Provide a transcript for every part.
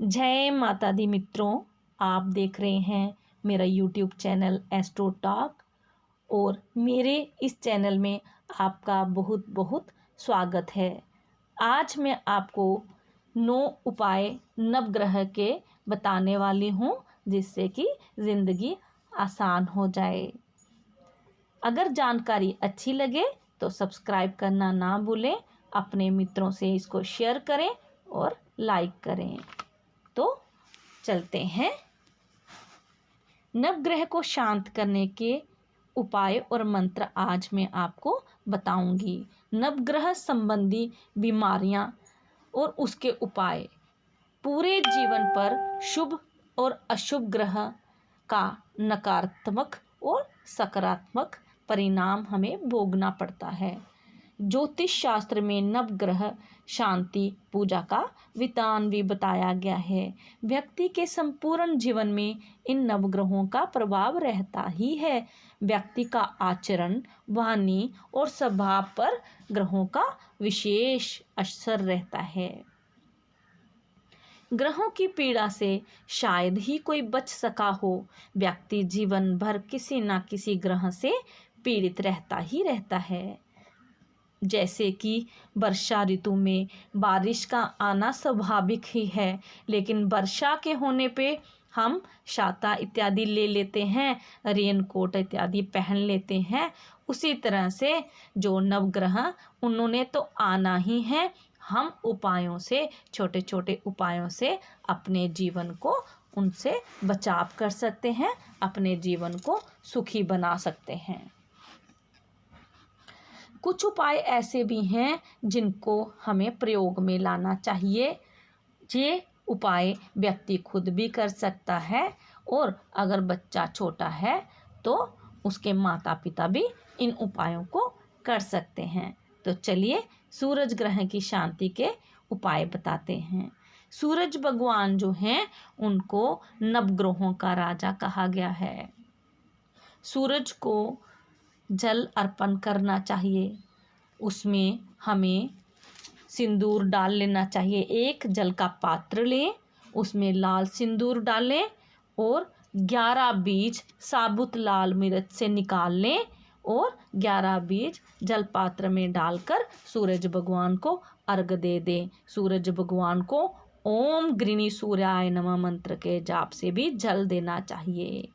जय माता दी मित्रों, आप देख रहे हैं मेरा यूट्यूब चैनल एस्ट्रो टॉक और मेरे इस चैनल में आपका बहुत बहुत स्वागत है। आज मैं आपको 9 उपाय नवग्रह के बताने वाली हूँ जिससे कि ज़िंदगी आसान हो जाए। अगर जानकारी अच्छी लगे तो सब्सक्राइब करना ना भूलें, अपने मित्रों से इसको शेयर करें और लाइक करें। तो चलते हैं। नवग्रह को शांत करने के उपाय और मंत्र आज मैं आपको बताऊंगी। नवग्रह संबंधी बीमारियां और उसके उपाय पूरे जीवन पर शुभ और अशुभ ग्रह का नकारात्मक और सकारात्मक परिणाम हमें भोगना पड़ता है। ज्योतिष शास्त्र में नवग्रह शांति पूजा का विधान भी बताया गया है। व्यक्ति के संपूर्ण जीवन में इन नवग्रहों का प्रभाव रहता ही है। व्यक्ति का आचरण, वाणी और स्वभाव पर ग्रहों का विशेष असर रहता है। ग्रहों की पीड़ा से शायद ही कोई बच सका हो। व्यक्ति जीवन भर किसी न किसी ग्रह से पीड़ित रहता ही रहता है। जैसे कि वर्षा ऋतु में बारिश का आना स्वाभाविक ही है, लेकिन वर्षा के होने पे हम छाता इत्यादि ले लेते हैं, रेनकोट इत्यादि पहन लेते हैं। उसी तरह से जो नवग्रह उन्होंने तो आना ही है। हम उपायों से, छोटे छोटे उपायों से अपने जीवन को उनसे बचाव कर सकते हैं, अपने जीवन को सुखी बना सकते हैं। कुछ उपाय ऐसे भी हैं जिनको हमें प्रयोग में लाना चाहिए। ये उपाय व्यक्ति खुद भी कर सकता है और अगर बच्चा छोटा है तो उसके माता पिता भी इन उपायों को कर सकते हैं। तो चलिए सूरज ग्रह की शांति के उपाय बताते हैं। सूरज भगवान जो हैं उनको नवग्रहों का राजा कहा गया है। सूरज को जल अर्पण करना चाहिए। उसमें हमें सिंदूर डाल लेना चाहिए। एक जल का पात्र लें, उसमें लाल सिंदूर डालें और 11 बीज साबुत लाल मिर्च से निकाल लें और 11 बीज जल पात्र में डालकर सूरज भगवान को अर्घ दे दें। सूरज भगवान को ओम गृणी सूर्याय नमः मंत्र के जाप से भी जल देना चाहिए।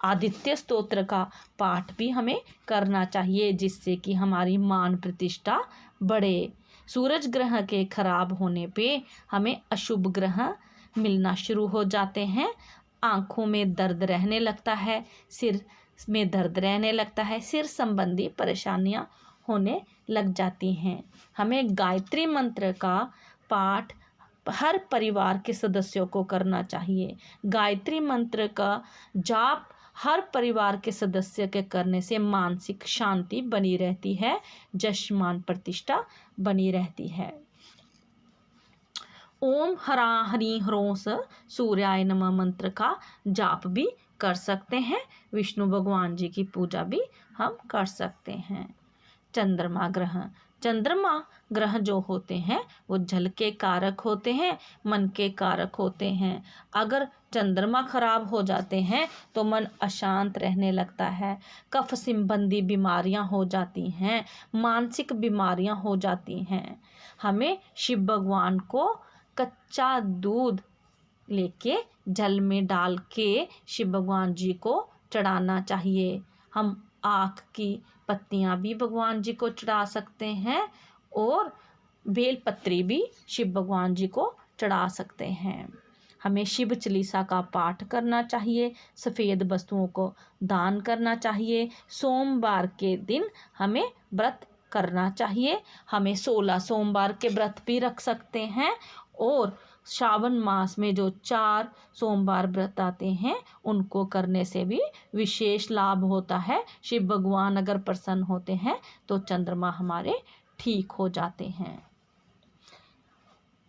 आदित्य स्तोत्र का पाठ भी हमें करना चाहिए जिससे कि हमारी मान प्रतिष्ठा बढ़े। सूरज ग्रह के खराब होने पे हमें अशुभ ग्रह मिलना शुरू हो जाते हैं। आँखों में दर्द रहने लगता है, सिर में दर्द रहने लगता है, सिर संबंधी परेशानियां होने लग जाती हैं। हमें गायत्री मंत्र का पाठ हर परिवार के सदस्यों को करना चाहिए। गायत्री मंत्र का जाप हर परिवार के सदस्य के करने से मानसिक शांति बनी रहती है, यश मान प्रतिष्ठा बनी रहती है। ओम हरा हरि ह्रोस सूर्याय नमः मंत्र का जाप भी कर सकते हैं। विष्णु भगवान जी की पूजा भी हम कर सकते हैं। चंद्रमा ग्रह, चंद्रमा ग्रह जो होते हैं वो जल के कारक होते हैं, मन के कारक होते हैं। अगर चंद्रमा खराब हो जाते हैं तो मन अशांत रहने लगता है, कफ संबंधी बीमारियां हो जाती हैं, मानसिक बीमारियां हो जाती हैं। हमें शिव भगवान को कच्चा दूध लेके जल में डाल के शिव भगवान जी को चढ़ाना चाहिए। हम आक की पत्तियां भी भगवान जी को चढ़ा सकते हैं और बेलपत्री भी शिव भगवान जी को चढ़ा सकते हैं। हमें शिव चालीसा का पाठ करना चाहिए, सफ़ेद वस्तुओं को दान करना चाहिए। सोमवार के दिन हमें व्रत करना चाहिए। हमें 16 सोमवार के व्रत भी रख सकते हैं और श्रावण मास में जो 4 सोमवार व्रत आते हैं उनको करने से भी विशेष लाभ होता है। शिव भगवान अगर प्रसन्न होते हैं तो चंद्रमा हमारे ठीक हो जाते हैं।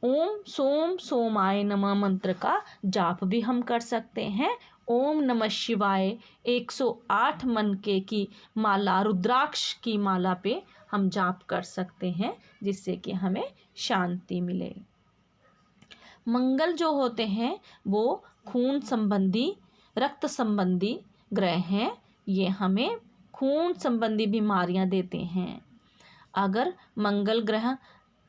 ओम सोम सोमाय नमः मंत्र का जाप भी हम कर सकते हैं। ओम नमः शिवाय 108 मनके की माला, रुद्राक्ष की माला पे हम जाप कर सकते हैं जिससे कि हमें शांति मिले। मंगल जो होते हैं वो खून संबंधी, रक्त संबंधी ग्रह हैं। ये हमें खून संबंधी बीमारियां देते हैं। अगर मंगल ग्रह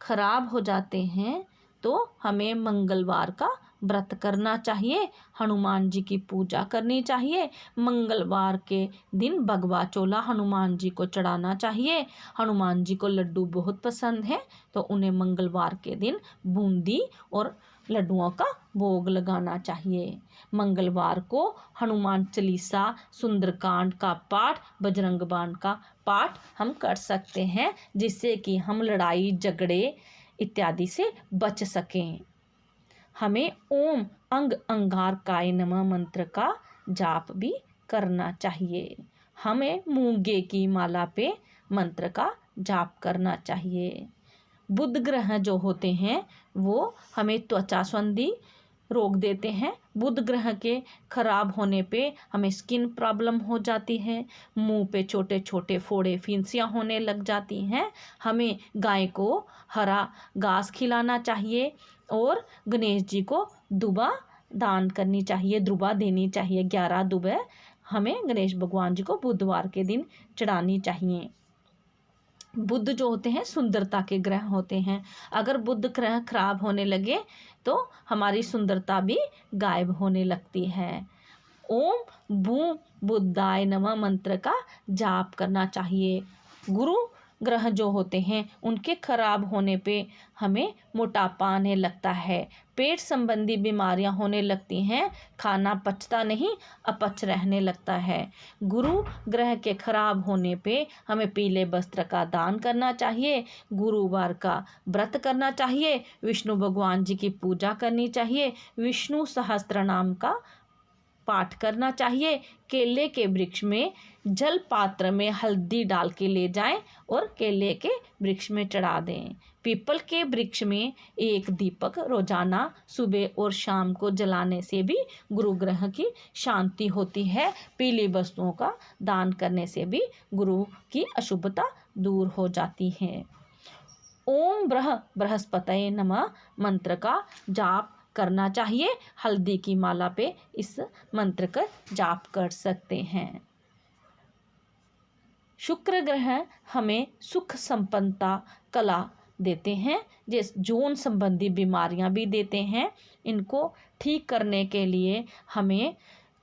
खराब हो जाते हैं तो हमें मंगलवार का व्रत करना चाहिए, हनुमान जी की पूजा करनी चाहिए। मंगलवार के दिन भगवा चोला हनुमान जी को चढ़ाना चाहिए। हनुमान जी को लड्डू बहुत पसंद है तो उन्हें मंगलवार के दिन बूंदी और लड्डुओं का भोग लगाना चाहिए। मंगलवार को हनुमान चालीसा, सुंदरकांड का पाठ, बजरंग बाण का पाठ हम कर सकते हैं, जिससे कि हम लड़ाई झगड़े इत्यादि से बच सकें। हमें ओम अंग अंगारकाय नमः मंत्र का जाप भी करना चाहिए। हमें मूंगे की माला पे मंत्र का जाप करना चाहिए। बुध ग्रह जो होते हैं वो हमें त्वचा संबंधी रोग देते हैं। बुध ग्रह के खराब होने पे हमें स्किन प्रॉब्लम हो जाती है, मुंह पे छोटे छोटे फोड़े फिंसियाँ होने लग जाती हैं। हमें गाय को हरा घास खिलाना चाहिए और गणेश जी को दुबा दान करनी चाहिए, दुबा देनी चाहिए। 11 दुबे हमें गणेश भगवान जी को बुधवार के दिन चढ़ानी चाहिए। बुध जो होते हैं सुंदरता के ग्रह होते हैं। अगर बुध ग्रह खराब होने लगे तो हमारी सुंदरता भी गायब होने लगती है। ओम बूम बुद्धाय नमः मंत्र का जाप करना चाहिए। गुरु ग्रह जो होते हैं उनके खराब होने पे हमें मोटापा आने लगता है, पेट संबंधी बीमारियां होने लगती हैं, खाना पचता नहीं, अपच रहने लगता है। गुरु ग्रह के खराब होने पे हमें पीले वस्त्र का दान करना चाहिए, गुरुवार का व्रत करना चाहिए, विष्णु भगवान जी की पूजा करनी चाहिए, विष्णु सहस्त्र नाम का पाठ करना चाहिए। केले के वृक्ष में जल पात्र में हल्दी डाल के ले जाएं और केले के वृक्ष में चढ़ा दें। पीपल के वृक्ष में एक दीपक रोजाना सुबह और शाम को जलाने से भी गुरु ग्रह की शांति होती है। पीली वस्तुओं का दान करने से भी गुरु की अशुभता दूर हो जाती है। ओम बृहस्पतये नमः मंत्र का जाप करना चाहिए। हल्दी की माला पे इस मंत्र का जाप कर सकते हैं। शुक्र ग्रह हमें सुख संपन्नता कला देते हैं, जिस यौन संबंधी बीमारियां भी देते हैं। इनको ठीक करने के लिए हमें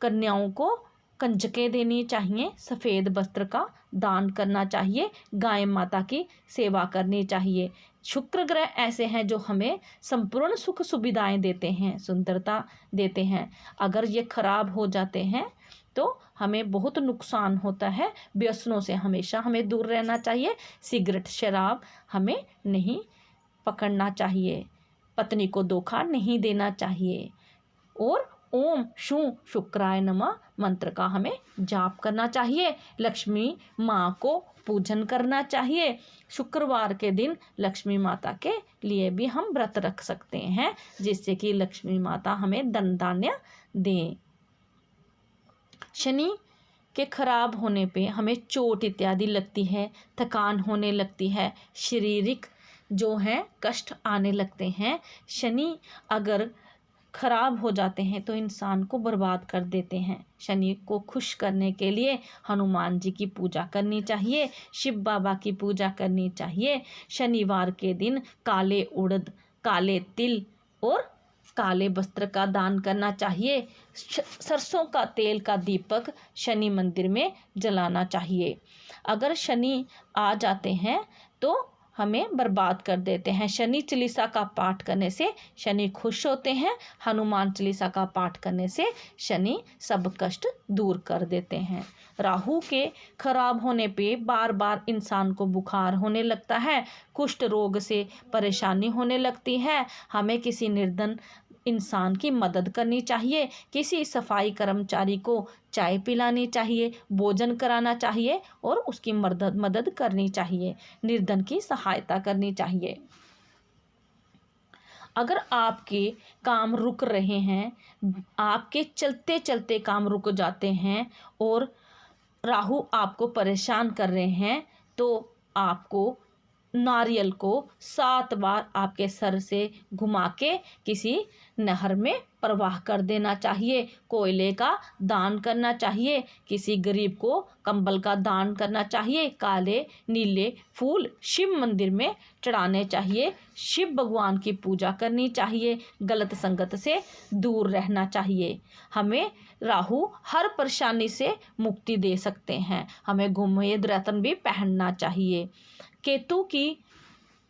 कन्याओं को कंजकें देनी चाहिए, सफ़ेद वस्त्र का दान करना चाहिए, गाय माता की सेवा करनी चाहिए। शुक्र ग्रह ऐसे हैं जो हमें संपूर्ण सुख सुविधाएं देते हैं, सुंदरता देते हैं। अगर ये खराब हो जाते हैं तो हमें बहुत नुकसान होता है। व्यसनों से हमेशा हमें दूर रहना चाहिए। सिगरेट शराब हमें नहीं पकड़ना चाहिए, पत्नी को धोखा नहीं देना चाहिए। और ओम शू शुक्राय नमः मंत्र का हमें जाप करना चाहिए। लक्ष्मी माँ को पूजन करना चाहिए। शुक्रवार के दिन लक्ष्मी माता के लिए भी हम व्रत रख सकते हैं, जिससे कि लक्ष्मी माता हमें धन धान्य दें। शनि के खराब होने पे हमें चोट इत्यादि लगती है, थकान होने लगती है, शारीरिक जो है कष्ट आने लगते हैं। शनि अगर खराब हो जाते हैं तो इंसान को बर्बाद कर देते हैं। शनि को खुश करने के लिए हनुमान जी की पूजा करनी चाहिए, शिव बाबा की पूजा करनी चाहिए। शनिवार के दिन काले उड़द, काले तिल और काले वस्त्र का दान करना चाहिए। सरसों का तेल का दीपक शनि मंदिर में जलाना चाहिए। अगर शनि आ जाते हैं तो हमें बर्बाद कर देते हैं। शनि चालीसा का पाठ करने से शनि खुश होते हैं। हनुमान चालीसा का पाठ करने से शनि सब कष्ट दूर कर देते हैं। राहु के खराब होने पे बार बार इंसान को बुखार होने लगता है, कुष्ठ रोग से परेशानी होने लगती है। हमें किसी निर्धन इंसान की मदद करनी चाहिए, किसी सफाई कर्मचारी को चाय पिलानी चाहिए, भोजन कराना चाहिए और उसकी मदद करनी चाहिए, निर्धन की सहायता करनी चाहिए। अगर आपके काम रुक रहे हैं, आपके चलते चलते काम रुक जाते हैं और राहु आपको परेशान कर रहे हैं, तो आपको नारियल को 7 बार आपके सर से घुमा के किसी नहर में प्रवाह कर देना चाहिए। कोयले का दान करना चाहिए, किसी गरीब को कंबल का दान करना चाहिए। काले नीले फूल शिव मंदिर में चढ़ाने चाहिए। शिव भगवान की पूजा करनी चाहिए। गलत संगत से दूर रहना चाहिए। हमें राहु हर परेशानी से मुक्ति दे सकते हैं। हमें घुमेद रत्न भी पहनना चाहिए। केतु की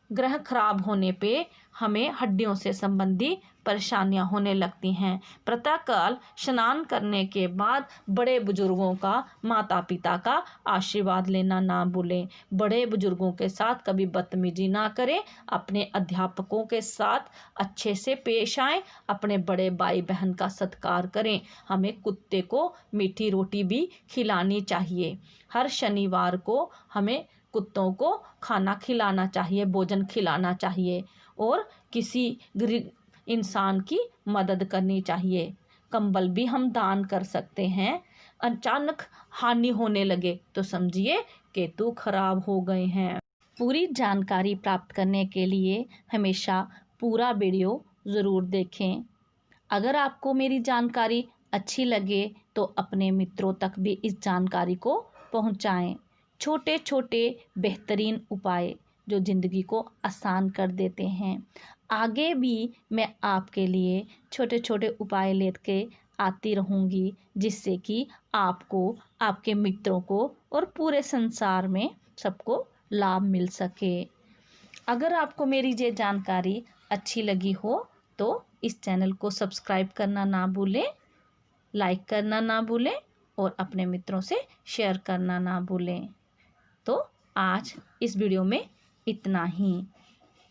ग्रह खराब होने पे हमें हड्डियों से संबंधी परेशानियां होने लगती हैं। प्रातःकाल स्नान करने के बाद बड़े बुजुर्गों का, माता पिता का आशीर्वाद लेना ना भूलें। बड़े बुजुर्गों के साथ कभी बदतमीजी ना करें। अपने अध्यापकों के साथ अच्छे से पेश आएं। अपने बड़े भाई बहन का सत्कार करें। हमें कुत्ते को मीठी रोटी भी खिलानी चाहिए। हर शनिवार को हमें कुत्तों को खाना खिलाना चाहिए, भोजन खिलाना चाहिए और किसी गरीब इंसान की मदद करनी चाहिए। कंबल भी हम दान कर सकते हैं। अचानक हानि होने लगे तो समझिए केतु खराब हो गए हैं। पूरी जानकारी प्राप्त करने के लिए हमेशा पूरा वीडियो ज़रूर देखें। अगर आपको मेरी जानकारी अच्छी लगे तो अपने मित्रों तक भी इस जानकारी को पहुंचाएं। छोटे छोटे बेहतरीन उपाय जो ज़िंदगी को आसान कर देते हैं। आगे भी मैं आपके लिए छोटे छोटे उपाय लेके आती रहूँगी, जिससे कि आपको, आपके मित्रों को और पूरे संसार में सबको लाभ मिल सके। अगर आपको मेरी ये जानकारी अच्छी लगी हो तो इस चैनल को सब्सक्राइब करना ना भूलें, लाइक करना ना भूलें और अपने मित्रों से शेयर करना ना भूलें। तो आज इस वीडियो में इतना ही।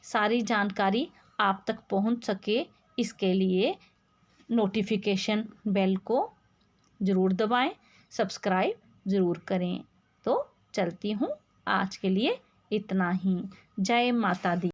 सारी जानकारी आप तक पहुंच सके इसके लिए नोटिफिकेशन बेल को ज़रूर दबाएं, सब्सक्राइब ज़रूर करें। तो चलती हूँ, आज के लिए इतना ही। जय माता दी।